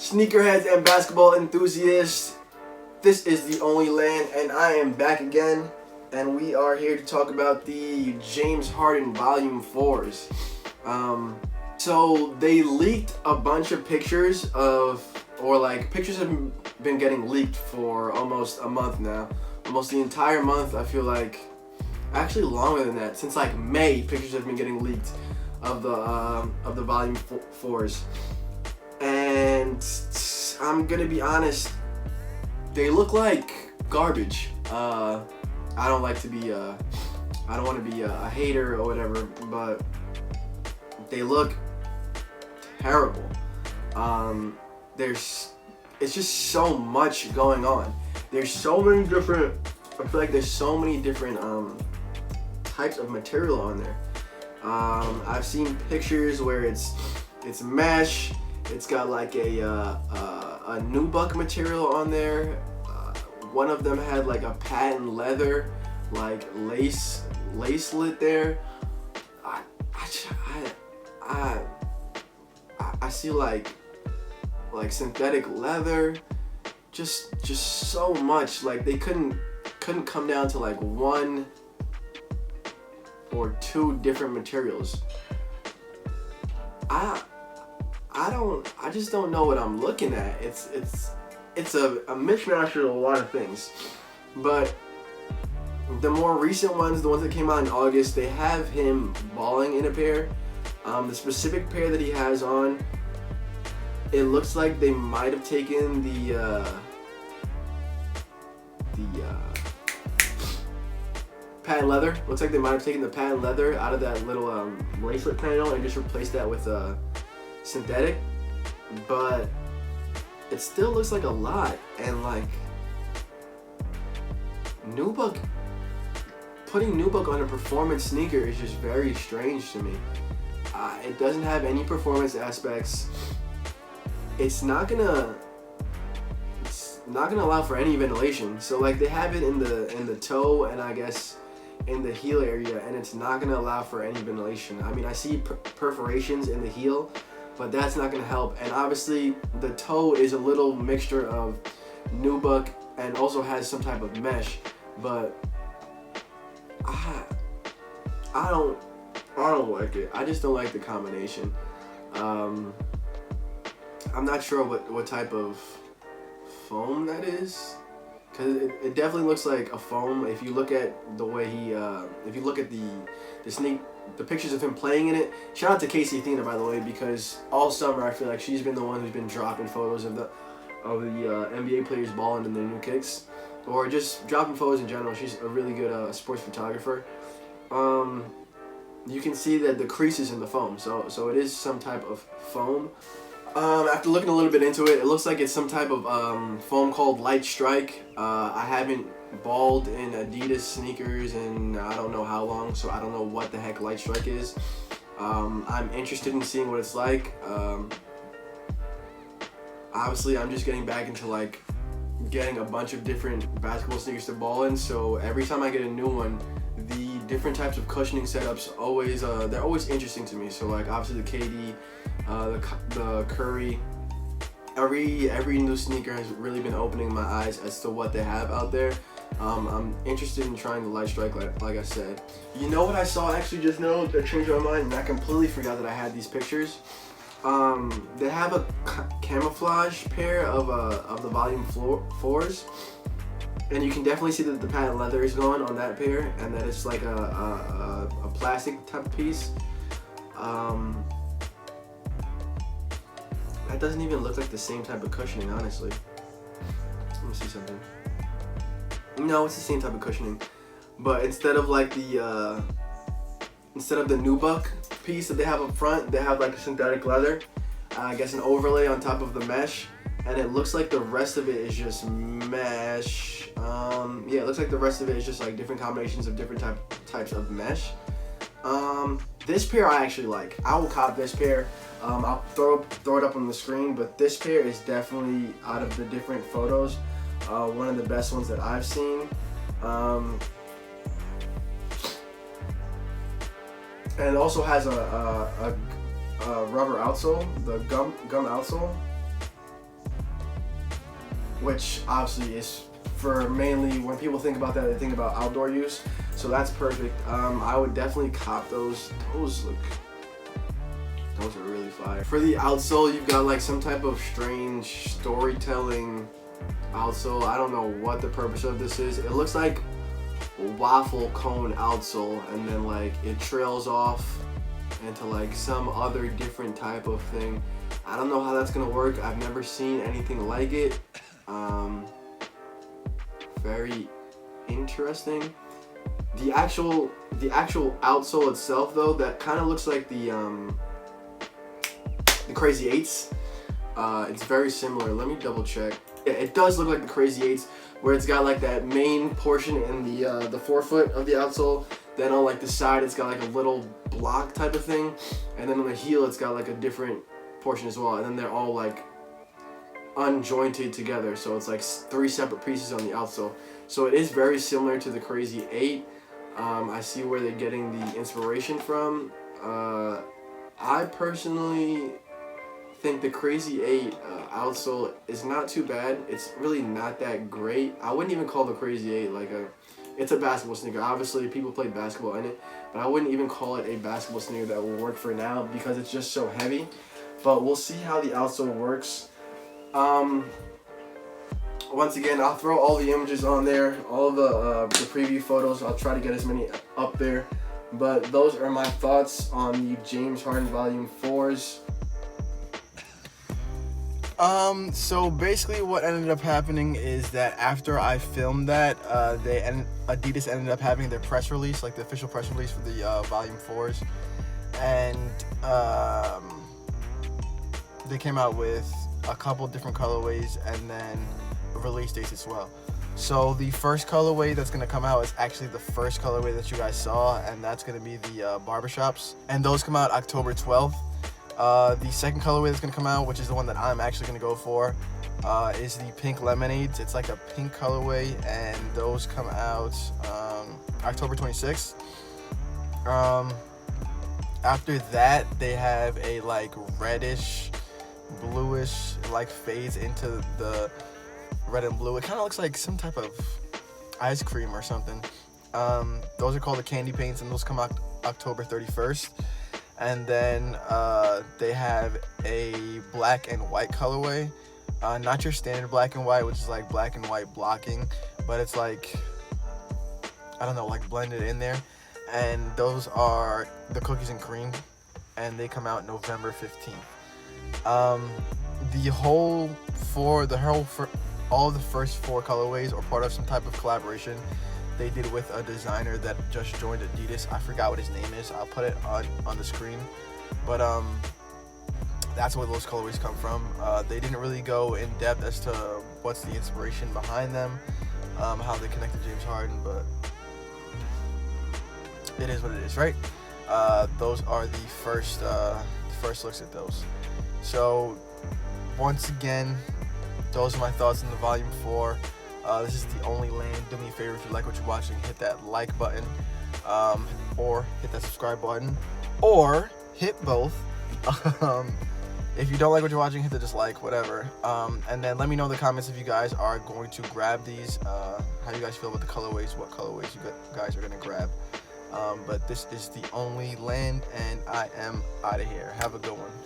Sneakerheads and basketball enthusiasts, this is the only land, and I am back again, and we are here to talk about the James Harden Volume 4s. So they leaked a bunch of pictures pictures have been getting leaked for almost a month now. Almost the entire month, I feel like. Actually longer than that. Since like May, pictures have been getting leaked of the Volume 4s. And I'm gonna be honest, they look like garbage. I don't like to be I don't want to be a hater or whatever, but they look terrible. It's just so much going on. There's so many different. I feel like there's so many different types of material on there. I've seen pictures where it's mesh. It's got like a nubuck material on there. One of them had like a patent leather, like lacelet there. I see like synthetic leather. Just so much. Like they couldn't come down to like one or two different materials. I just don't know what I'm looking at. It's a mishmash of a lot of things. But the more recent ones, the ones that came out in August, they have him balling in a pair. The specific pair that he has on, it looks like they might have taken the patent leather. Looks like they might have taken the patent leather out of that little bracelet panel and just replaced that with synthetic. But it still looks like a lot, and like nubuck, putting nubuck on a performance sneaker is just very strange to me. It doesn't have any performance aspects. It's not gonna allow for any ventilation. So like they have it in the toe and I guess in the heel area, and it's not gonna allow for any ventilation. I mean, I see perforations in the heel, but that's not gonna help. And obviously the toe is a little mixture of nubuck and also has some type of mesh, but I don't like it. I just don't like the combination. I'm not sure what type of foam that is, because it definitely looks like a foam. If you look at the way if you look at the pictures of him playing in it. Shout out to Casey Athena, by the way, because all summer I feel like she's been the one who's been dropping photos of the NBA players balling in their new kicks, or just dropping photos in general. She's a really good sports photographer. You can see that the creases in the foam, so it is some type of foam. After looking a little bit into it, it looks like it's some type of foam called Light Strike. I haven't balled in Adidas sneakers in I don't know how long, so I don't know what the heck Light Strike is. I'm interested in seeing what it's like. Obviously, I'm just getting back into like getting a bunch of different basketball sneakers to ball in, so every time I get a new one, the different types of cushioning setups they're always interesting to me. So like obviously the KD, the Curry, every new sneaker has really been opening my eyes as to what they have out there. I'm interested in trying the Light Strike, like I said. You know what I saw actually just now that changed my mind, and I completely forgot that I had these pictures. They have a camouflage pair of the Volume 4s, and you can definitely see that the patent leather is going on that pair, and that it's like a plastic type of piece. That doesn't even look like the same type of cushioning, honestly. Let me see something. No, it's the same type of cushioning, but instead of the nubuck piece that they have up front, they have like a synthetic leather. I guess an overlay on top of the mesh, and it looks like the rest of it is just mesh. Yeah, it looks like the rest of it is just like different combinations of different types of mesh. This pair I actually like. I will cop this pair. I'll throw it up on the screen, but this pair is definitely, out of the different photos, one of the best ones that I've seen. And it also has a rubber outsole, the gum outsole. which obviously is for mainly when people think about that, they think about outdoor use. So that's perfect. I would definitely cop those. Those are really fire. For the outsole, you've got like some type of strange storytelling outsole. I don't know what the purpose of this is. It looks like waffle cone outsole, and then like it trails off into like some other different type of thing. I don't know how that's gonna work. I've never seen anything like it. Very interesting. The actual outsole itself though, that kind of looks like the Crazy Eights. It's very similar. Let me double check. Yeah, it does look like the Crazy Eights, where it's got like that main portion in the forefoot of the outsole. Then on like the side, it's got like a little block type of thing, and then on the heel, it's got like a different portion as well. And then they're all like unjointed together, so it's like 3 separate pieces on the outsole. So it is very similar to the Crazy 8. I see where they're getting the inspiration from. I personally think the Crazy 8 outsole is not too bad. It's really not that great. I wouldn't even call the Crazy 8 like it's a basketball sneaker. Obviously people play basketball in it, but I wouldn't even call it a basketball sneaker that will work for now because it's just so heavy. But we'll see how the outsole works. Once again, I'll throw all the images on there, all of the preview photos. I'll try to get as many up there. But those are my thoughts on the James Harden Volume 4s. So basically what ended up happening is that after I filmed that, Adidas ended up having their press release, like the official press release for the Volume 4s. And they came out with a couple different colorways and then release dates as well. So the first colorway that's going to come out is actually the first colorway that you guys saw, and that's going to be the barbershops, and those come out October 12th. The second colorway that's going to come out, which is the one that I'm actually going to go for, is the pink lemonades. It's like a pink colorway, and those come out October 26th. After that, they have a like reddish bluish, like fades into the red and blue. It kind of looks like some type of ice cream or something. Those are called the candy paints, and those come out October 31st. And then they have a black and white colorway. Not your standard black and white, which is like black and white blocking, but it's like, I don't know, like blended in there. And those are the cookies and cream, and they come out November 15th. All of the first 4 colorways are part of some type of collaboration they did with a designer that just joined Adidas. I forgot what his name is. I'll put it on the screen. But that's where those colorways come from. They didn't really go in depth as to what's the inspiration behind them, how they connect to James Harden, but it is what it is, right? Those are the first looks at those. So once again, those are my thoughts on the Volume 4. This is the only lane. Do me a favor, if you like what you're watching, hit that like button, or hit that subscribe button, or hit both. If you don't like what you're watching, hit the dislike, whatever. And then let me know in the comments if you guys are going to grab these, how you guys feel about the colorways, what colorways you guys are going to grab. But this is the only land, and I am out of here. Have a good one.